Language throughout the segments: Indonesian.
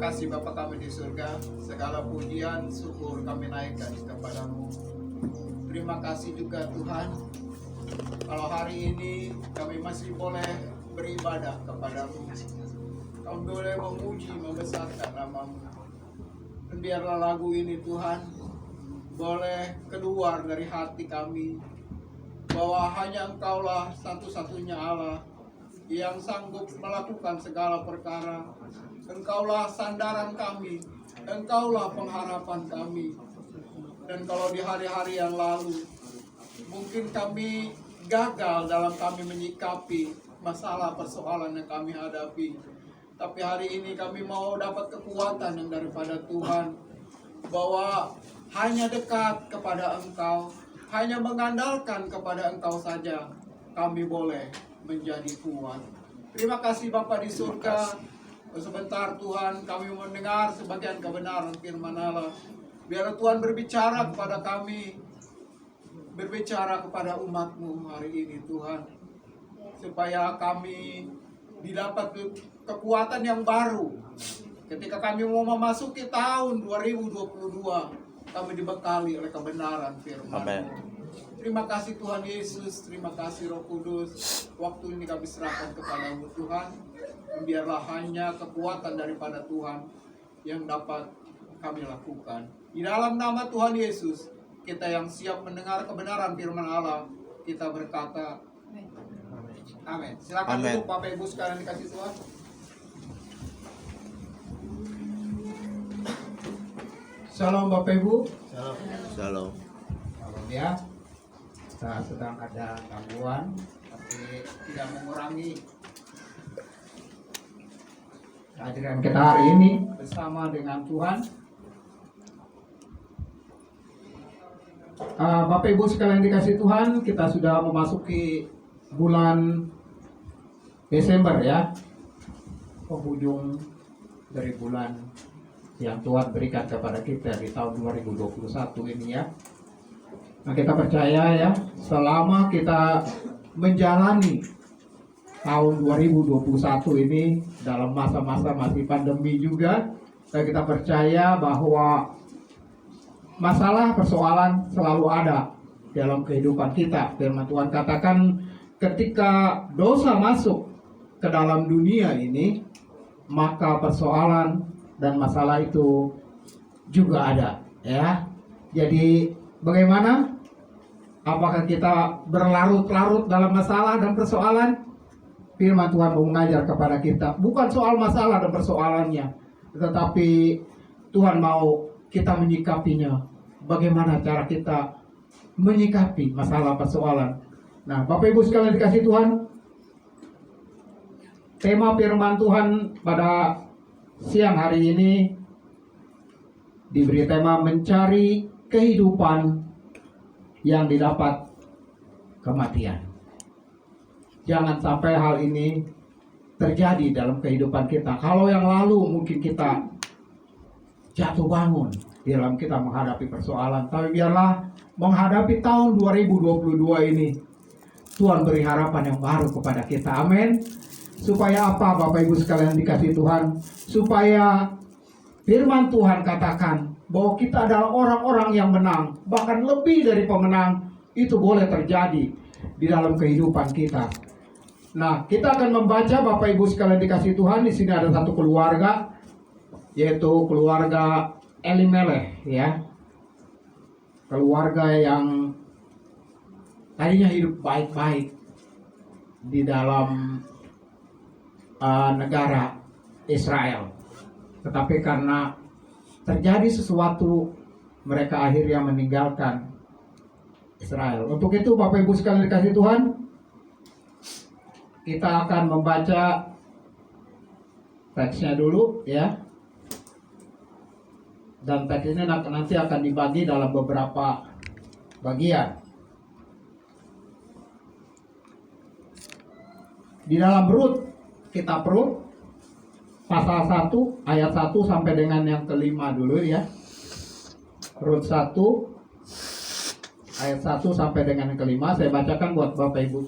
kasih Bapa kami di surga, segala pujian, syukur kami naikkan kepada-Mu. Terima kasih juga Tuhan, kalau hari ini kami masih boleh beribadah kepada-Mu. Kami boleh memuji, membesarkan nama-Mu. Dan biarlah lagu ini Tuhan, boleh keluar dari hati kami, bahwa hanya Engkaulah satu-satunya Allah yang sanggup melakukan segala perkara. Engkaulah sandaran kami, Engkaulah pengharapan kami. Dan kalau di hari-hari yang lalu mungkin kami gagal dalam kami menyikapi masalah persoalan yang kami hadapi, tapi hari ini kami mau dapat kekuatan yang daripada Tuhan, bahwa hanya dekat kepada Engkau, hanya mengandalkan kepada Engkau saja kami boleh menjadi kuat. Terima kasih Bapa di surga. Sebentar Tuhan kami mendengar sebagian kebenaran firman Allah. Biar Tuhan berbicara kepada kami, berbicara kepada umat-Mu hari ini Tuhan, supaya kami didapat kekuatan yang baru. Ketika kami mau memasuki tahun 2022, kami dibekali oleh kebenaran firman-Mu. Terima kasih Tuhan Yesus, terima kasih Roh Kudus. Waktu ini kami serahkan kepada-Mu Tuhan. Biarlah hanya kekuatan daripada Tuhan yang dapat kami lakukan. Di dalam nama Tuhan Yesus, kita yang siap mendengar kebenaran firman Allah, kita berkata amin. Silakan duduk Bapak Ibu sekalian dikasih Tuhan. Shalom Bapak Ibu. Shalom. Shalom ya. Kita sedang ada gangguan, tapi tidak mengurangi kehadiran kita hari ini bersama dengan Tuhan. Bapak Ibu sekalian dikasih Tuhan, kita sudah memasuki bulan Desember ya, penghujung dari bulan yang Tuhan berikan kepada kita di tahun 2021 ini ya. Nah, kita percaya ya, selama kita menjalani tahun 2021 ini dalam masa-masa masih pandemi juga, dan kita percaya bahwa masalah persoalan selalu ada dalam kehidupan kita. Firman Tuhan katakan ketika dosa masuk ke dalam dunia ini, maka persoalan dan masalah itu juga ada ya. Jadi bagaimana? Apakah kita berlarut-larut dalam masalah dan persoalan? Firman Tuhan mau mengajar kepada kita, bukan soal masalah dan persoalannya, tetapi Tuhan mau kita menyikapinya. Bagaimana cara kita menyikapi masalah persoalan? Nah, Bapak Ibu sekalian dikasih Tuhan, tema firman Tuhan pada siang hari ini diberi tema mencari kehidupan yang didapat kematian. Jangan sampai hal ini terjadi dalam kehidupan kita. Kalau yang lalu mungkin kita jatuh bangun dalam kita menghadapi persoalan, tapi biarlah menghadapi tahun 2022 ini Tuhan beri harapan yang baru kepada kita. Amin. Supaya apa Bapak Ibu sekalian dikasih Tuhan? Supaya firman Tuhan katakan bahwa kita adalah orang-orang yang menang, bahkan lebih dari pemenang. Itu boleh terjadi di dalam kehidupan kita. Nah, kita akan membaca Bapak Ibu sekalian dikasih Tuhan. Di sini ada satu keluarga, yaitu keluarga Elimelech ya. Keluarga yang tadinya hidup baik-baik di dalam negara Israel, tetapi karena terjadi sesuatu, mereka akhirnya meninggalkan Israel. Untuk itu Bapak Ibu sekalian dikasih Tuhan, kita akan membaca teksnya dulu ya. Dan teks ini nanti akan dibagi dalam beberapa bagian. Di dalam Rut, kitab Rut pasal 1 ayat 1 sampai dengan yang kelima dulu ya. Rut 1 ayat 1 sampai dengan yang kelima saya bacakan buat Bapak Ibu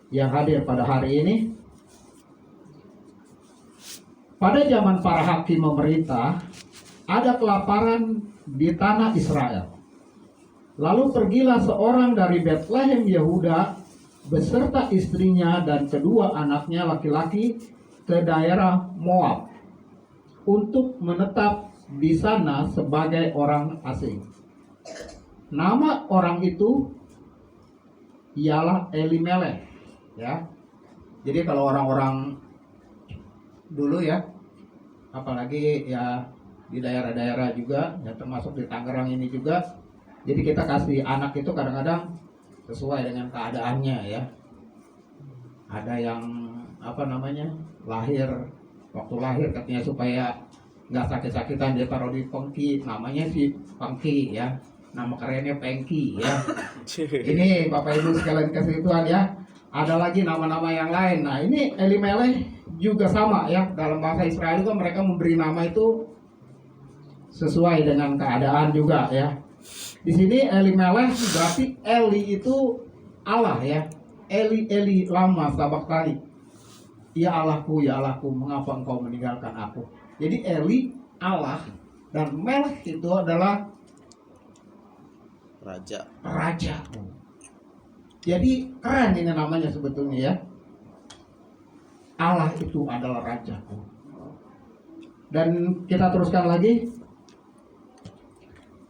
yang hadir pada hari ini. pada zaman para hakim memerintah, ada kelaparan di tanah Israel. Lalu pergilah seorang dari Betlehem Yehuda beserta istrinya dan kedua anaknya laki-laki ke daerah Moab untuk menetap di sana sebagai orang asing. Nama orang itu ialah Elimeleh, ya. Jadi kalau orang-orang dulu ya, apalagi ya di daerah-daerah juga, ya termasuk di Tangerang ini juga, jadi kita kasih anak itu kadang-kadang sesuai dengan keadaannya ya. Ada yang waktu lahir katanya supaya nggak sakit-sakitan dia taruh di Pengki, namanya si Pengki ya, nama kerennya Pengki ya. Ini Bapak Ibu sekalian kasih Tuhan ya. Ada lagi nama-nama yang lain. Nah ini Elimeleh juga sama ya, dalam bahasa Israel itu mereka memberi nama itu sesuai dengan keadaan juga ya. Di sini Elimeleh berarti Eli itu Allah ya. Eli lama sabachthani. Ya Allahku, mengapa engkau meninggalkan aku? Jadi Eli Allah dan Melech itu adalah raja. Jadi keren ini namanya sebetulnya ya. Allah itu adalah raja. Dan kita teruskan lagi.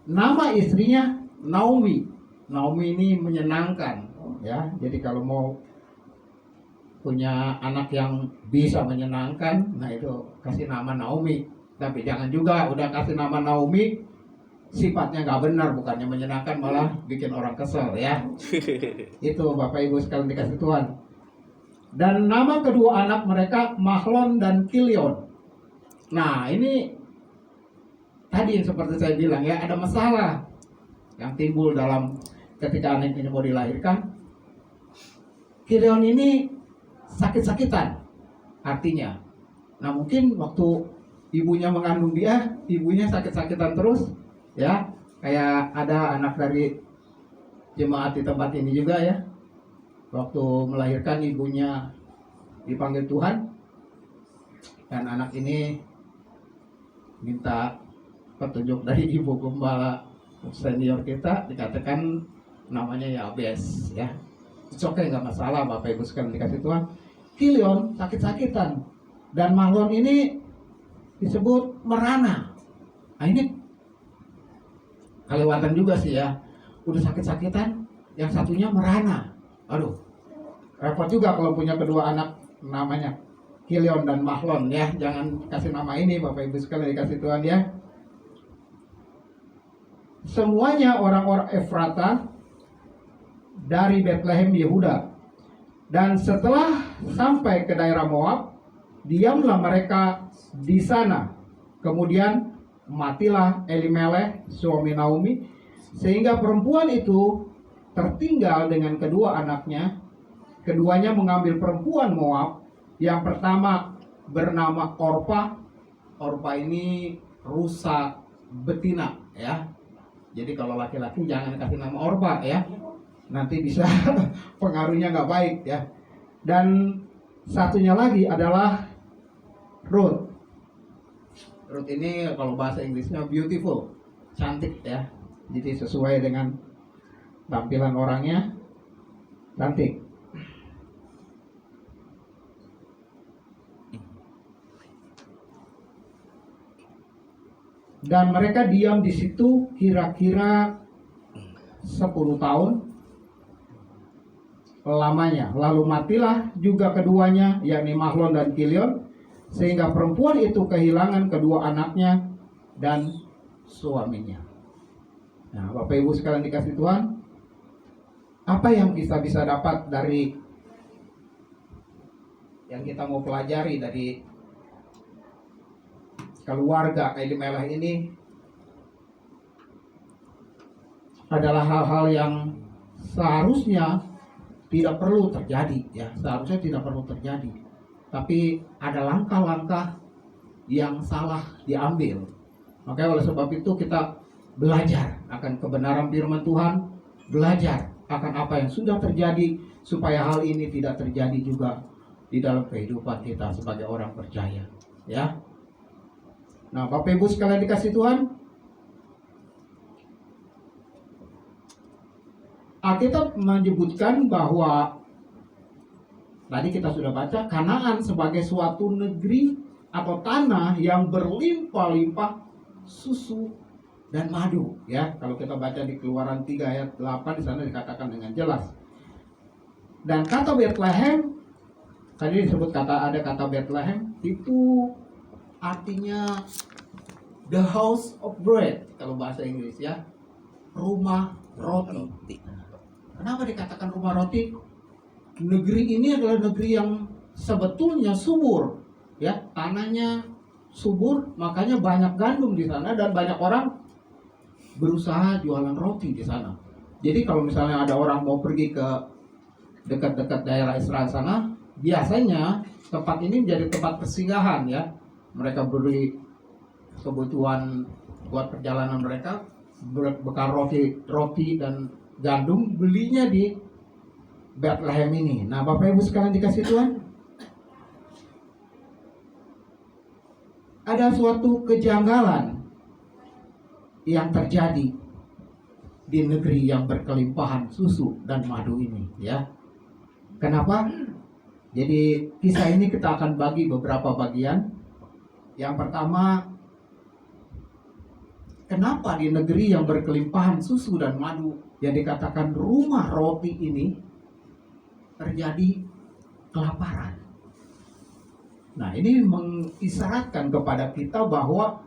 Nama istrinya Naomi. Naomi ini menyenangkan ya. Jadi kalau mau punya anak yang bisa menyenangkan, nah itu kasih nama Naomi. Tapi jangan juga udah kasih nama Naomi sifatnya nggak benar, bukannya menyenangkan malah bikin orang kesel ya. Itu Bapak Ibu sekalian dikasih Tuhan. Dan nama kedua anak mereka Mahlon dan Kilion. Nah ini tadi yang seperti saya bilang ya, ada masalah yang timbul dalam ketika anak ini mau dilahirkan. Kilion ini sakit-sakitan artinya. Nah mungkin waktu ibunya mengandung dia, ibunya sakit-sakitan terus ya. Kayak ada anak dari jemaat di tempat ini juga ya, waktu melahirkan ibunya dipanggil Tuhan, dan anak ini minta petunjuk dari ibu gembala senior kita, dikatakan namanya Yabes ya. Oke, nggak masalah Bapak Ibu sekalian dikasih Tuhan. Kilion sakit-sakitan dan Mahlon ini disebut merana. Nah ini kelewatan juga sih ya, udah sakit-sakitan, yang satunya merana. Aduh, repot juga kalau punya kedua anak namanya Kilion dan Mahlon ya. Jangan kasih nama ini Bapak Ibu sekalian dikasih Tuhan ya. Semuanya orang-orang Efrata dari Betlehem Yehuda. Dan setelah sampai ke daerah Moab, diamlah mereka di sana. Kemudian matilah Elimeleh suami Naomi, sehingga perempuan itu tertinggal dengan kedua anaknya. Keduanya mengambil perempuan Moab. Yang pertama bernama Orpa. Orpa ini rusa betina ya. Jadi kalau laki-laki jangan kasih nama Orpa ya, nanti bisa pengaruhnya nggak baik ya. Dan satunya lagi adalah Ruth. Ruth ini kalau bahasa Inggrisnya beautiful, cantik ya. Jadi sesuai dengan tampilan orangnya, cantik. Dan mereka diam di situ kira-kira 10 tahun lamanya. Lalu matilah juga keduanya, yakni Mahlon dan Kilion, sehingga perempuan itu kehilangan kedua anaknya dan suaminya. Nah, Bapak Ibu sekalian dikasih Tuhan, apa yang kita bisa dapat dari yang kita mau pelajari dari keluarga Elimeleh ini? Adalah hal-hal yang seharusnya tidak perlu terjadi ya, seharusnya tidak perlu terjadi. Tapi ada langkah-langkah yang salah diambil. Maka oleh sebab itu kita belajar akan kebenaran firman Tuhan, belajar akan apa yang sudah terjadi supaya hal ini tidak terjadi juga di dalam kehidupan kita sebagai orang percaya. ya. Nah, Bapak Ibu sekalian dikasih Tuhan, Alkitab menyebutkan bahwa tadi kita sudah baca Kanaan sebagai suatu negeri atau tanah yang berlimpah-limpah susu dan madu, ya. Kalau kita baca di Keluaran 3 ayat 8 di sana dikatakan dengan jelas. Dan kata Bethlehem, tadi disebut ada kata Bethlehem, itu artinya the house of bread kalau bahasa Inggris, ya. Rumah roti. Kenapa dikatakan rumah roti? Negeri ini adalah negeri yang sebetulnya subur, ya. Tanahnya subur, makanya banyak gandum di sana dan banyak orang berusaha jualan roti di sana. Jadi kalau misalnya ada orang mau pergi ke dekat-dekat daerah Israel sana, biasanya tempat ini menjadi tempat persinggahan, ya. Mereka beri kebutuhan buat perjalanan mereka, bekal roti dan gandum, belinya di Bethlehem ini. Nah, Bapak Ibu sekalian dikasih Tuhan, ada suatu kejanggalan yang terjadi di negeri yang berkelimpahan susu dan madu ini, ya. Kenapa? Jadi kisah ini kita akan bagi beberapa bagian. Yang pertama, kenapa di negeri yang berkelimpahan susu dan madu yang dikatakan rumah roti ini terjadi kelaparan? Nah, ini mengisyaratkan kepada kita bahwa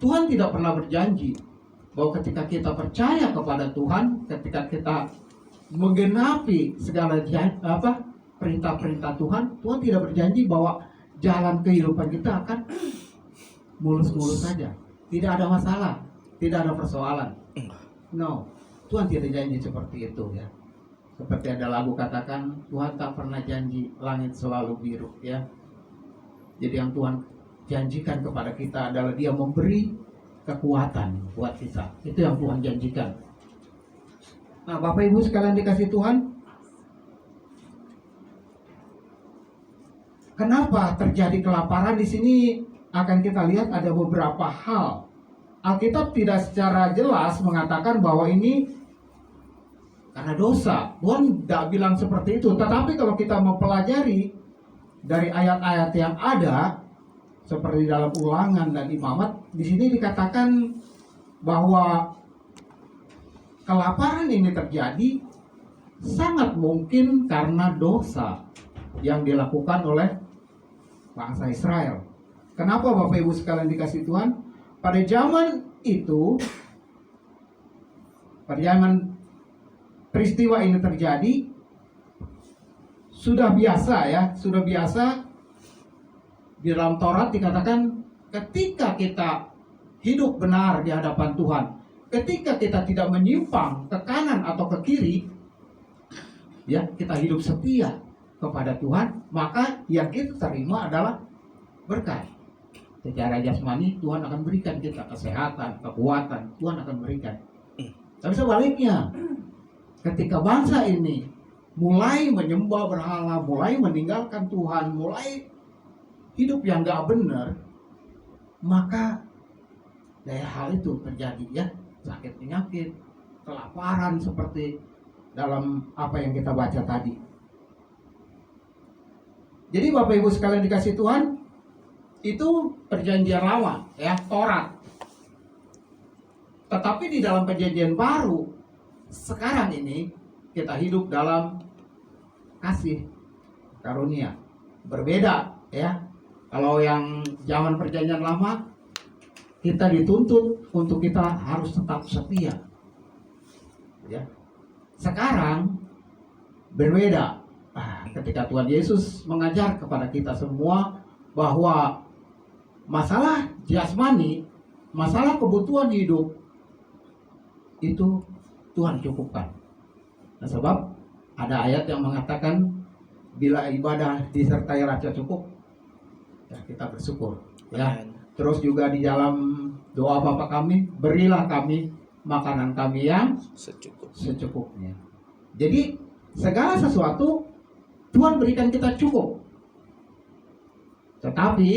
Tuhan tidak pernah berjanji bahwa ketika kita percaya kepada Tuhan, ketika kita menggenapi segala perintah-perintah Tuhan, Tuhan tidak berjanji bahwa jalan kehidupan kita akan mulus-mulus saja. Tidak ada masalah, tidak ada persoalan. No, Tuhan tidak janji seperti itu, ya. Seperti ada lagu katakan, Tuhan tak pernah janji langit selalu biru, ya. Jadi yang Tuhan janjikan kepada kita adalah Dia memberi kekuatan buat kita. Itu yang Tuhan janjikan. Nah, Bapak Ibu sekalian dikasih Tuhan, kenapa terjadi kelaparan di sini? Akan kita lihat ada beberapa hal. Alkitab tidak secara jelas mengatakan bahwa ini karena dosa. Tuhan tidak bilang seperti itu. Tetapi kalau kita mempelajari dari ayat-ayat yang ada, seperti dalam Ulangan dan Imamat, di sini dikatakan bahwa kelaparan ini terjadi sangat mungkin karena dosa yang dilakukan oleh bangsa Israel. Kenapa Bapak Ibu sekalian dikasih Tuhan? Pada zaman itu, pada zaman peristiwa ini terjadi, sudah biasa, ya, sudah biasa. Di dalam Taurat dikatakan ketika kita hidup benar di hadapan Tuhan, ketika kita tidak menyimpang ke kanan atau ke kiri, ya, kita hidup setia kepada Tuhan, maka yang kita terima adalah berkat. Secara jasmani Tuhan akan berikan kita kesehatan, kekuatan, Tuhan akan berikan. Tapi sebaliknya, ketika bangsa ini mulai menyembah berhala, mulai meninggalkan Tuhan, mulai hidup yang gak benar, maka daya hal itu terjadi, ya. Sakit penyakit, kelaparan seperti dalam apa yang kita baca tadi. Jadi Bapak Ibu sekalian dikasih Tuhan, itu perjanjian lama, ya, Taurat. Tetapi di dalam perjanjian baru sekarang ini kita hidup dalam kasih karunia. Berbeda, ya. Kalau yang zaman perjanjian lama, kita dituntut untuk kita harus tetap setia, ya. Sekarang berbeda. Ketika Tuhan Yesus mengajar kepada kita semua bahwa masalah jasmani, masalah kebutuhan hidup itu Tuhan cukupkan. Nah, sebab ada ayat yang mengatakan bila ibadah disertai rasa cukup, ya, kita bersyukur, ya. Terus juga di dalam doa Bapa kami, berilah kami makanan kami yang secukupnya. Jadi segala sesuatu Tuhan berikan kita cukup. Tetapi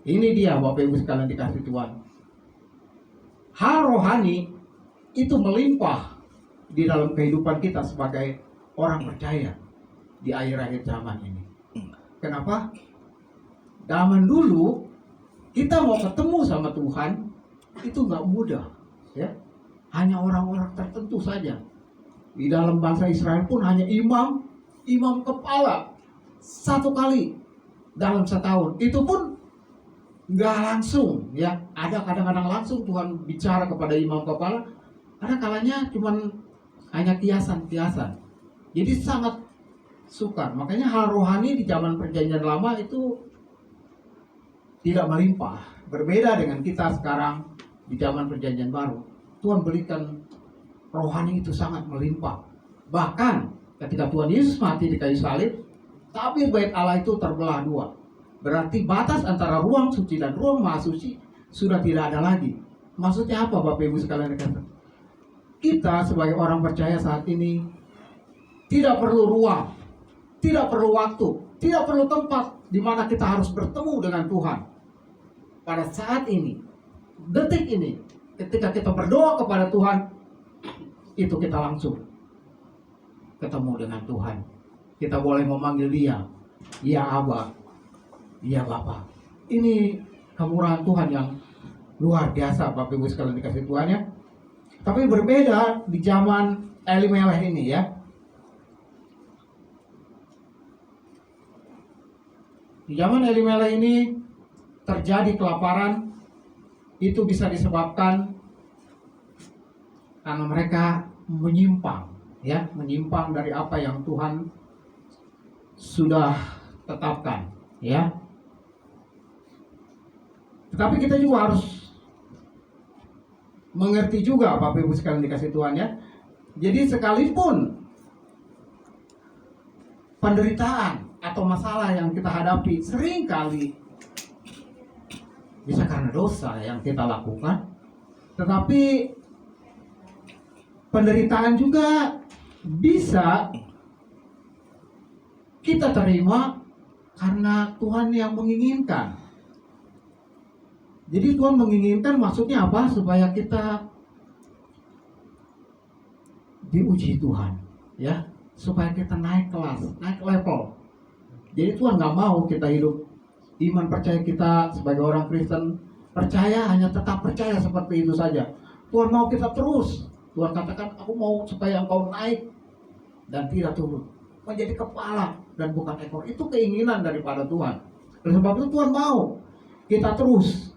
ini dia Bapak Ibu sekalian dikasih Tuhan. Hal rohani itu melimpah di dalam kehidupan kita sebagai orang percaya di akhir-akhir zaman ini. Kenapa? Zaman dulu kita mau ketemu sama Tuhan itu nggak mudah, ya. Hanya orang-orang tertentu saja. Di dalam bangsa Israel pun hanya imam kepala satu kali dalam setahun. Itu pun nggak langsung, ya. Ada kadang-kadang langsung Tuhan bicara kepada imam kepala. Ada kalanya cuman hanya kiasan-kiasan. Jadi sangat sukar. Makanya hal rohani di zaman perjanjian lama itu tidak melimpah. Berbeda dengan kita sekarang di zaman perjanjian baru. Tuhan berikan rohani itu sangat melimpah. Bahkan ketika Tuhan Yesus mati di kayu salib, tabir bait Allah itu terbelah dua. Berarti batas antara ruang suci dan ruang maha suci sudah tidak ada lagi. Maksudnya apa Bapak Ibu sekalian dikatakan? Kita sebagai orang percaya saat ini tidak perlu ruang, tidak perlu waktu, tidak perlu tempat di mana kita harus bertemu dengan Tuhan. Pada saat ini, detik ini, ketika kita berdoa kepada Tuhan, itu kita langsung ketemu dengan Tuhan. Kita boleh memanggil Dia, ya Aba, ya Bapa. Ini kemurahan Tuhan yang luar biasa Bapak Ibu sekalian dikasih Tuhan, ya. Tapi berbeda di zaman Elimelech ini, ya. Di zaman Elimelech ini terjadi kelaparan. Itu bisa disebabkan karena mereka menyimpang, ya, menyimpang dari apa yang Tuhan sudah tetapkan, ya. Tetapi kita juga harus mengerti juga Bapak Ibu sekalian dikasih Tuhan, ya. Jadi sekalipun penderitaan atau masalah yang kita hadapi seringkali bisa karena dosa yang kita lakukan, tetapi penderitaan juga bisa kita terima karena Tuhan yang menginginkan. Jadi Tuhan menginginkan maksudnya apa? Supaya kita diuji Tuhan, ya, supaya kita naik kelas, naik level. Jadi Tuhan nggak mau kita hidup iman percaya kita sebagai orang Kristen percaya hanya tetap percaya seperti itu saja. Tuhan mau kita terus. Tuhan katakan, aku mau supaya engkau naik dan tidak turun, menjadi kepala dan bukan ekor. Itu keinginan daripada Tuhan. Oleh sebab itu Tuhan mau kita terus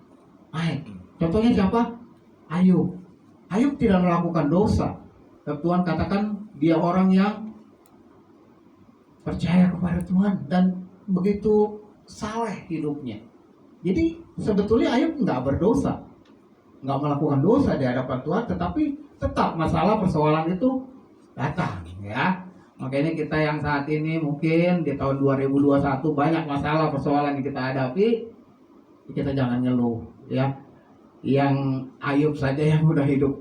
naik. Contohnya siapa? Ayub. Ayub tidak melakukan dosa. Dan Tuhan katakan dia orang yang percaya kepada Tuhan dan begitu saleh hidupnya. Jadi sebetulnya Ayub nggak berdosa, nggak melakukan dosa di hadapan Tuhan, tetapi tetap masalah persoalan itu datang, ya. Makanya kita yang saat ini mungkin di tahun 2021 banyak masalah persoalan yang kita hadapi, kita jangan ngeluh, ya. Yang Ayub saja yang udah hidup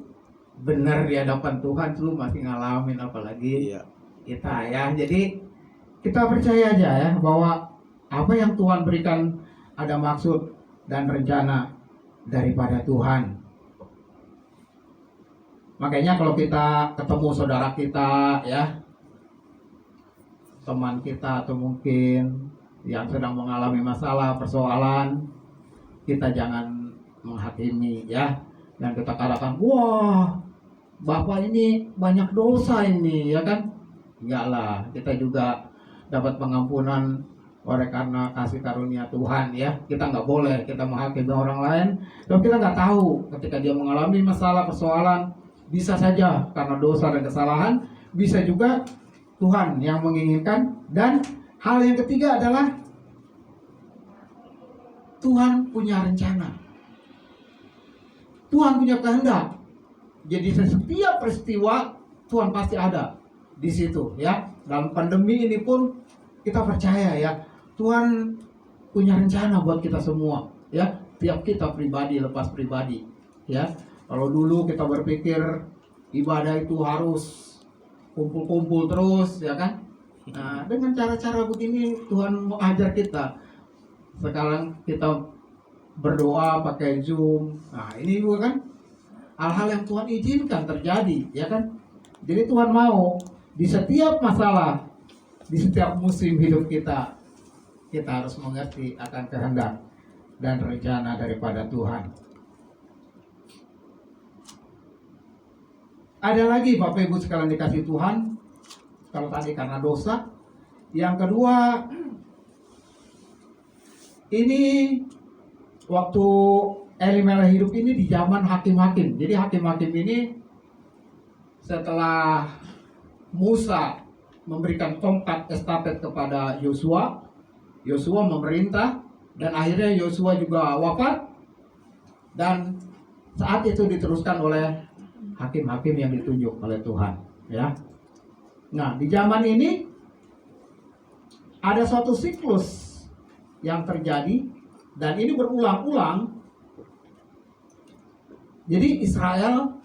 benar di hadapan Tuhan lu masih ngalamin, apalagi kita, ya. Jadi kita percaya aja, ya, bahwa apa yang Tuhan berikan ada maksud dan rencana daripada Tuhan. Makanya kalau kita ketemu saudara kita, ya, teman kita atau mungkin yang sedang mengalami masalah, persoalan, kita jangan menghakimi, ya. Dan kita katakan, wah, Bapak ini banyak dosa ini, ya kan? Enggak lah, kita juga dapat pengampunan oleh karena kasih karunia Tuhan, ya. Kita nggak boleh kita menghakimi orang lain, dan kita nggak tahu ketika dia mengalami masalah persoalan, bisa saja karena dosa dan kesalahan, bisa juga Tuhan yang menginginkan. Dan hal yang ketiga adalah Tuhan punya rencana, Tuhan punya kehendak. Jadi setiap peristiwa Tuhan pasti ada di situ, ya. Dalam pandemi ini pun kita percaya, ya, Tuhan punya rencana buat kita semua, ya. Tiap kita pribadi lepas pribadi, ya. Kalau dulu kita berpikir ibadah itu harus kumpul-kumpul terus, ya kan? Nah, dengan cara-cara begini Tuhan mau ajar kita Sekarang kita berdoa pakai Zoom. Nah, ini juga kan hal-hal yang Tuhan izinkan terjadi, ya kan? Jadi Tuhan mau di setiap masalah, di setiap musim hidup kita harus mengerti akan kehendak dan rencana daripada Tuhan. Ada lagi Bapak Ibu sekalian dikasih Tuhan, kalau tadi karena dosa. Yang kedua, ini waktu Elimelek hidup ini di zaman hakim-hakim. Jadi hakim-hakim ini setelah Musa memberikan tongkat estafet kepada Yosua, Yosua memerintah, dan akhirnya Yosua juga wafat, dan saat itu diteruskan oleh hakim-hakim yang ditunjuk oleh Tuhan, ya. Nah, di zaman ini ada suatu siklus yang terjadi, dan ini berulang-ulang. Jadi Israel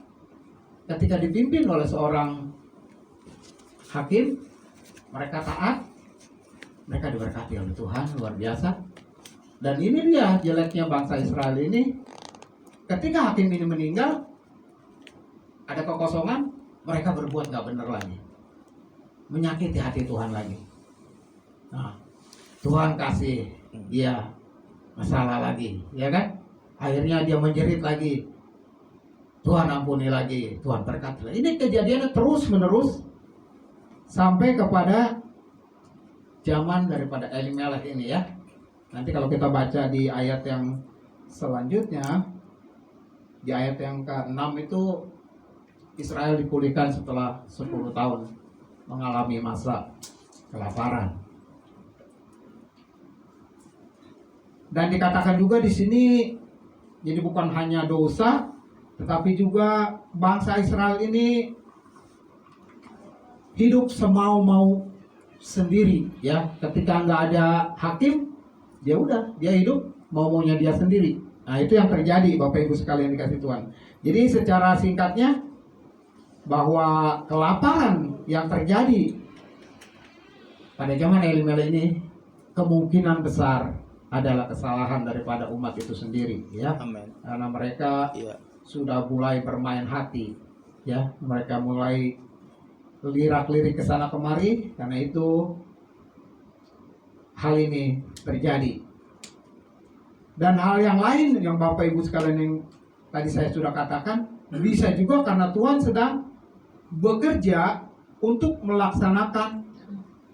ketika dipimpin oleh seorang hakim, mereka taat, mereka diberkati oleh Tuhan luar biasa. Dan ini dia jeleknya bangsa Israel ini. Ketika hakim ini meninggal, ada kekosongan, mereka berbuat gak benar lagi, menyakiti hati Tuhan lagi. Nah, Tuhan kasih dia masalah lagi, ya kan? Akhirnya dia menjerit lagi, Tuhan ampuni lagi, Tuhan berkati lagi. Ini kejadiannya terus menerus sampai kepada zaman daripada Elimelek ini, ya. Nanti kalau kita baca di ayat yang selanjutnya, di ayat yang ke-6 itu Israel dipulihkan setelah 10 tahun mengalami masa kelaparan. Dan dikatakan juga di sini, jadi bukan hanya dosa, tetapi juga bangsa Israel ini hidup semau-mau sendiri, ya. Ketika nggak ada hakim, dia hidup mau-maunya dia sendiri. Nah, itu yang terjadi Bapak Ibu sekalian dikasih Tuhan. Jadi secara singkatnya, bahwa kelaparan yang terjadi pada zaman Elimelek ini kemungkinan besar adalah kesalahan daripada umat itu sendiri, ya. Amin. Karena mereka sudah mulai bermain hati, ya. Mereka mulai lirak-lirik ke sana kemari, karena itu hal ini terjadi. Dan hal yang lain yang Bapak Ibu sekalian yang tadi saya sudah katakan, bisa juga karena Tuhan sedang bekerja untuk melaksanakan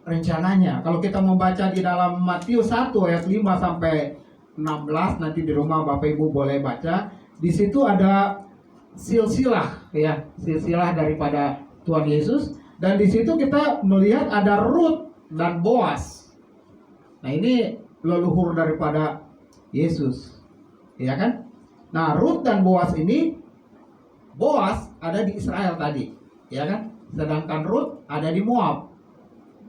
rencananya. Kalau kita membaca di dalam Matius 1 ayat 5 sampai 16, nanti di rumah Bapak Ibu boleh baca. Di situ ada silsilah, ya, silsilah daripada Tuhan Yesus. Dan di situ kita melihat ada Rut dan Boas. Nah, ini leluhur daripada Yesus, ya kan? Nah, Rut dan Boas ini, Boas ada di Israel tadi, ya kan? Sedangkan Rut ada di Moab.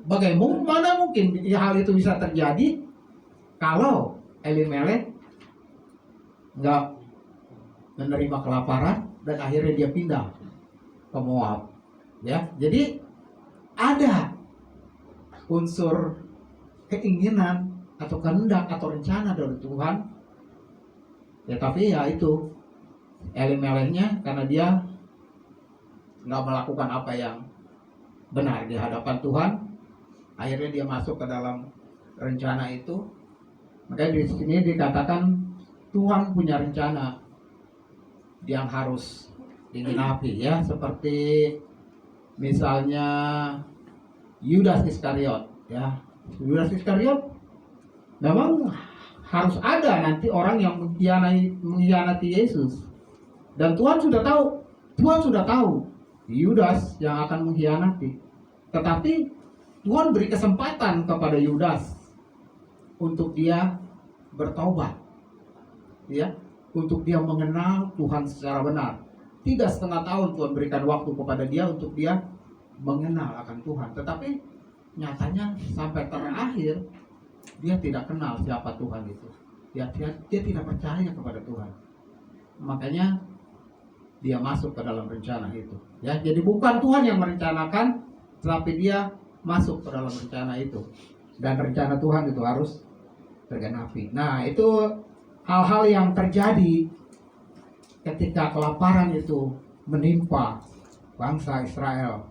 Bagaimana mungkin hal itu bisa terjadi kalau Elimelek nggak menerima kelaparan dan akhirnya dia pindah ke Moab, ya? Jadi ada unsur keinginan atau kehendak atau rencana dari Tuhan, ya. Tapi ya itu Elimeleknya, karena dia nggak melakukan apa yang benar di hadapan Tuhan, akhirnya dia masuk ke dalam rencana itu. Makanya di sini dikatakan Tuhan punya rencana yang harus digenapi, ya. Seperti misalnya Yudas Iskariot, ya. Yudas Iskariot memang harus ada nanti orang yang mengkhianati Yesus. Dan Tuhan sudah tahu Yudas yang akan mengkhianati. Tetapi Tuhan beri kesempatan kepada Yudas untuk dia bertobat, ya, untuk dia mengenal Tuhan secara benar. Tidak setengah tahun Tuhan berikan waktu kepada dia untuk dia mengenal akan Tuhan, tetapi nyatanya sampai terakhir dia tidak kenal siapa Tuhan itu. Dia tidak percaya kepada Tuhan. Makanya dia masuk ke dalam rencana itu, ya. Jadi bukan Tuhan yang merencanakan, tetapi dia masuk ke dalam rencana itu. Dan rencana Tuhan itu harus tergenapi. Nah, itu hal-hal yang terjadi ketika kelaparan itu menimpa bangsa Israel.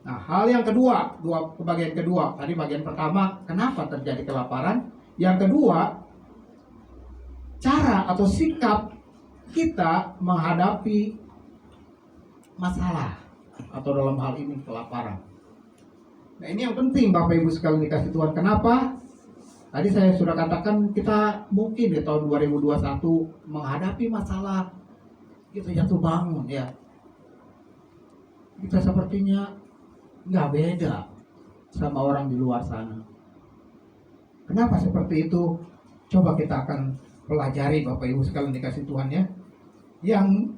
Nah, hal yang kedua, bagian kedua, tadi bagian pertama, kenapa terjadi kelaparan? Yang kedua, cara atau sikap kita menghadapi masalah atau dalam hal ini kelaparan. Nah, ini yang penting Bapak Ibu sekalian dikasih Tuhan. Kenapa? Tadi saya sudah katakan kita mungkin di tahun 2021 menghadapi masalah kita jatuh bangun ya. Kita sepertinya nggak beda sama orang di luar sana. Kenapa seperti itu? Coba kita akan pelajari Bapak Ibu sekalian dikasih Tuhan ya. Yang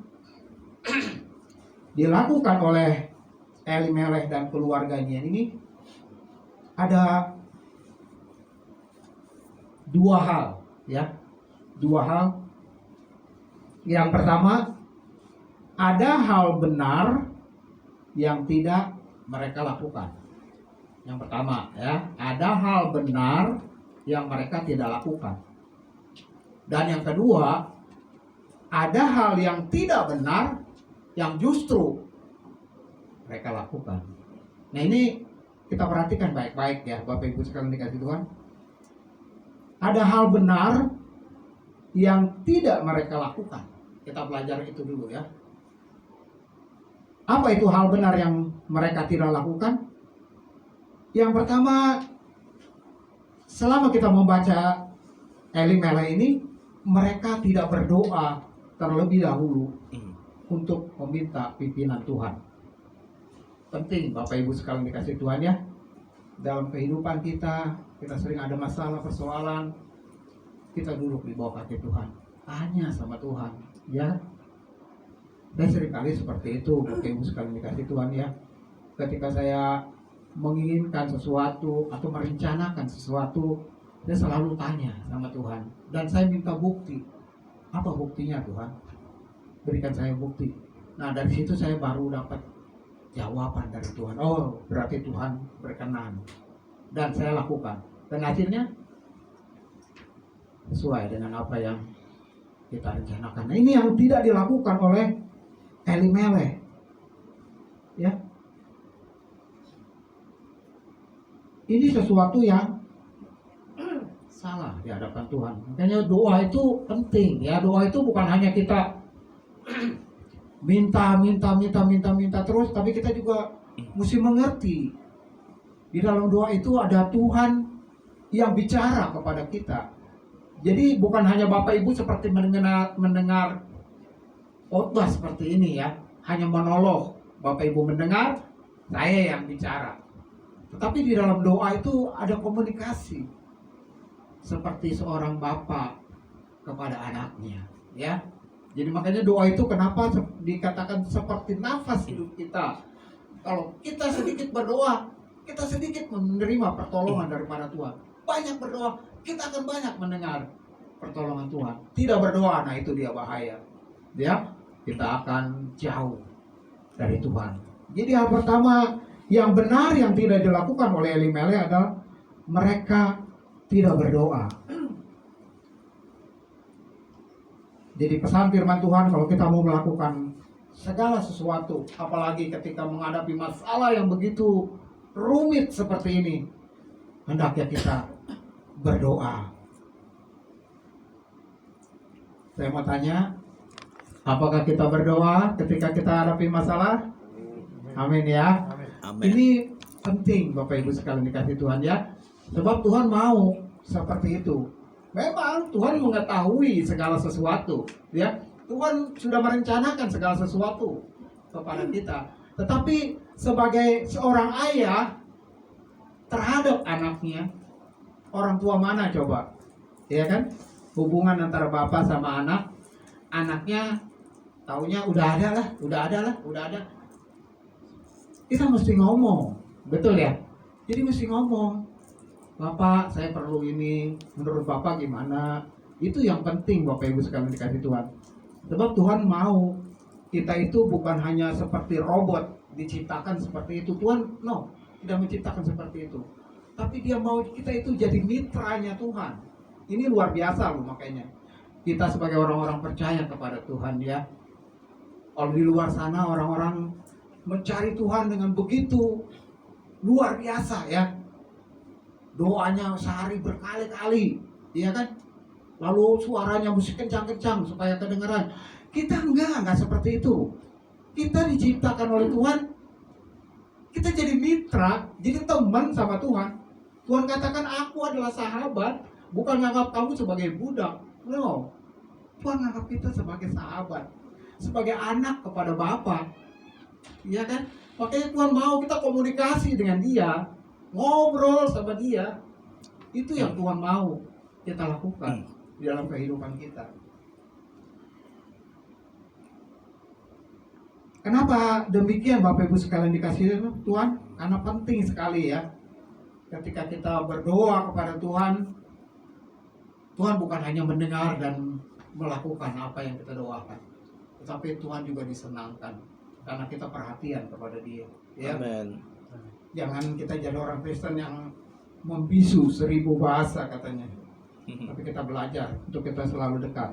dilakukan oleh Elimelech dan keluarganya ini ada dua hal ya. Dua hal. Yang pertama, ada hal benar yang tidak mereka lakukan. Yang pertama ya, ada hal benar yang mereka tidak lakukan. Dan yang kedua, ada hal yang tidak benar yang justru mereka lakukan. Nah, ini kita perhatikan baik-baik ya Bapak Ibu sekalian dikasih Tuhan. Ada hal benar yang tidak mereka lakukan. Kita pelajari itu dulu ya. Apa itu hal benar yang mereka tidak lakukan? Yang pertama, selama kita membaca Elimelech ini, mereka tidak berdoa terlebih dahulu untuk meminta pimpinan Tuhan. Penting Bapak Ibu sekalian dikasih Tuhan ya. Dalam kehidupan kita sering ada masalah, persoalan, kita duduk di bawah kaki Tuhan, tanya sama Tuhan ya. Dan seringkali seperti itu Bapak Ibu sekalian dikasih Tuhan ya. Ketika saya menginginkan sesuatu atau merencanakan sesuatu, saya selalu tanya sama Tuhan. Dan saya minta bukti. Apa buktinya Tuhan? Berikan saya bukti. Nah, dari situ saya baru dapat jawaban dari Tuhan. Oh, berarti Tuhan berkenan. Dan saya lakukan. Dan akhirnya sesuai dengan apa yang kita rencanakan. Nah, ini yang tidak dilakukan oleh Elimelech. Ya. Ini sesuatu yang salah di hadapan Tuhan. Makanya doa itu penting ya. Doa itu bukan hanya kita minta terus, tapi kita juga mesti mengerti di dalam doa itu ada Tuhan yang bicara kepada kita. Jadi bukan hanya Bapak Ibu seperti mendengar khotbah seperti ini ya, hanya monolog. Bapak Ibu mendengar, saya yang bicara. Tetapi di dalam doa itu ada komunikasi seperti seorang bapak kepada anaknya ya. Jadi makanya doa itu kenapa dikatakan seperti nafas hidup kita. Kalau kita sedikit berdoa, kita sedikit menerima pertolongan daripada Tuhan. Banyak berdoa, kita akan banyak mendengar pertolongan Tuhan. Tidak berdoa, nah itu dia bahaya. Ya, kita akan jauh dari Tuhan. Jadi hal pertama yang benar yang tidak dilakukan oleh Elimelech adalah mereka tidak berdoa. Jadi pesan firman Tuhan, kalau kita mau melakukan segala sesuatu, apalagi ketika menghadapi masalah yang begitu rumit seperti ini, hendaknya kita berdoa. Saya mau tanya, apakah kita berdoa ketika kita hadapi masalah? Amin ya. Amin. Ini penting Bapak Ibu sekalian dikasih Tuhan ya. Sebab Tuhan mau seperti itu. Memang Tuhan mengetahui segala sesuatu ya. Tuhan sudah merencanakan segala sesuatu kepada kita. Tetapi sebagai seorang ayah terhadap anaknya, orang tua mana coba? Ya kan? Hubungan antara bapak sama anak, anaknya taunya udah ada. Kita mesti ngomong, betul ya? Jadi mesti ngomong. Bapak, saya perlu ini, menurut Bapak gimana? Itu yang penting Bapak Ibu sekalian dikasih Tuhan. Sebab Tuhan mau kita itu bukan hanya seperti robot diciptakan seperti itu. Tuhan tidak menciptakan seperti itu. Tapi Dia mau kita itu jadi mitranya Tuhan. Ini luar biasa loh, makanya kita sebagai orang-orang percaya kepada Tuhan ya. Kalau di luar sana orang-orang mencari Tuhan dengan begitu luar biasa ya. Doanya sehari berkali-kali, ya kan? Lalu suaranya musik kencang-kencang supaya kedengaran. Kita enggak seperti itu. Kita diciptakan oleh Tuhan. Kita jadi mitra, jadi teman sama Tuhan. Tuhan katakan aku adalah sahabat, bukan menganggap kamu sebagai budak. No. Tuhan menganggap kita sebagai sahabat, sebagai anak kepada Bapa. Iya kan? Makanya Tuhan mau kita komunikasi dengan Dia, ngobrol sama Dia. Itu yang Tuhan mau kita lakukan di dalam kehidupan kita. Kenapa demikian Bapak Ibu sekalian dikasih Tuhan? Karena penting sekali ya. Ketika kita berdoa kepada Tuhan, Tuhan bukan hanya mendengar dan melakukan apa yang kita doakan, tetapi Tuhan juga disenangkan karena kita perhatian kepada Dia. Ya. Amin. Jangan kita jadi orang Kristen yang membisu 1000 bahasa katanya, tapi kita belajar untuk kita selalu dekat